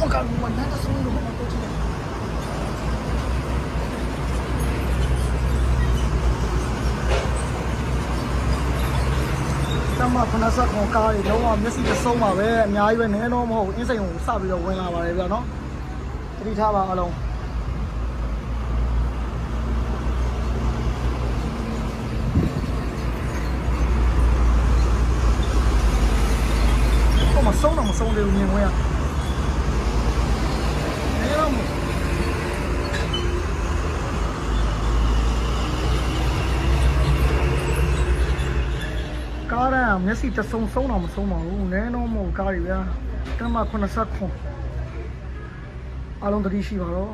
မကဘူးမနန်းတဆုံးလို့မတော့ချင်တမဖနာဆက်ကောင်ကားတွေလုံးဝမျက်စိတဆုံးပါပဲအများကြီးပဲနည်းတော့မဟုတ်အင်းစိန်ကိုစပြီးတော့ဝင်လာပါတယ်ဗျာနော်သတိထားပါအားလုံးမဆုံးတော့မဆုံးသေးဘူးမြင်ခွင့်ရနေတော့ကားရမျက်စိတဆုံးဆုံးတော့မဆုံးပါဘူးနည်းတော့မဟုတ်ကားတွေဗျာတမ89အားလုံးတတိရှိပါတော့